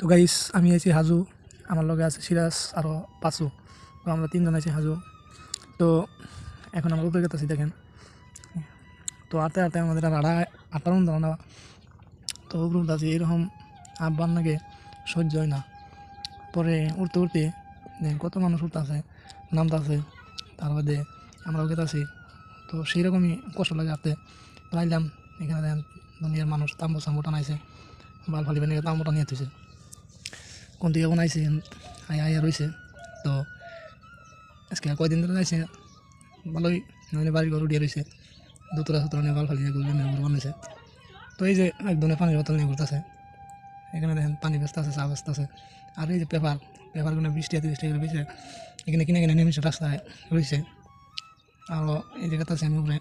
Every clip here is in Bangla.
তো গাইস আমি আছি হাজু, আমার লগে আছে সিরাজ আরও পাঁচু। তো আমরা তিনজন আছি হাজু। তো এখন আমরা উপরে গেতেছি দেখেন। তো আটতে আটতে আমাদের আর আটটার মধ্যে আমরা তো উপরে উঠতেছি, এরকম আব্বার নাকি সহ্য হয় না। পরে উঠতে উঠতে দেখেন কত মানুষ উঠতেছে নামতেছে, তার মধ্যে আমরাও গেতেছি। তো সেই রকমই কষ্ট লাগে আপতে লাইলাম। এখানে দেখেন দুনিয়ার মানুষ তাম্বু সাম্বু টানাইছে, বাল ফালি বানিয়ে তাম্বু টানিয়ে তুইছে, কোন দিকে বানাইছে আয়া আয়া রয়েছে। তো আজকে কয়দিন ধরে যাইছে ভালোই, মানে বাড়ি ঘর উঠিয়ে রয়েছে, দুতরা সুতরা নিয়ে বাল ফালিয়ে বানিয়েছে। তো এই যে একদমে পানির বোতল নিয়ে ঘুরতেছে, এখানে দেখেন পানি ব্যস্ত আছে, চা ব্যস্ত আছে। আর এই যে পেপারগুলো 20 টাকা 30 টাকা করে বেঁচে এখানে কিনে কিনে নেমেছে রাস্তায় রয়েছে। আরও এই জায়গাতে আছে আমি উপরে।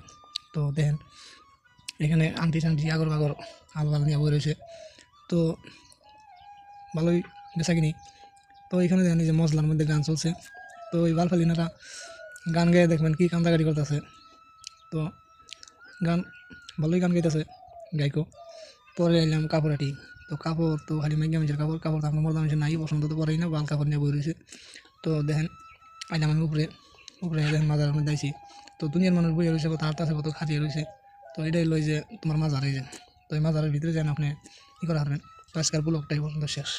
তো দেখেন এখানে আন্টি টান্টি আগর বাগর আলবাল নিয়ে বই রয়েছে। তো ভালোই বেচা কিনি। তো এখানে দেখেন এই যে মশলার মধ্যে গান চলছে। তো এই বালফালিনারা গান গেয়ে দেখবেন কি কান্দাকাটি করতেছে। তো গান ভালোই গান গাইতেছে গাইকো। পরে এলাম কাপড়াটি। তো কাপড় তো খালি মেঘা মেঝের কাপড় তো আপনার মধ্যে মানুষের নাই, পছন্দ তো পরেই না, বাল কাপড় নিয়ে বই রয়েছে। তো দেখেন আইলাম আমি উপরে দেখেন মাজারের মধ্যে আইছি। তো দুনিয়ার মানুষ বইয়ে রয়েছে, কত আটটা আছে, কত খাটিয়ে রয়েছে। তো এটাই লই যে তোমার মাজার এই যে। তো এই মাজারের ভিতরে যেন আপনি কী করা হারবেন। তো আজকের ব্লগটাই পর্যন্ত শেষ।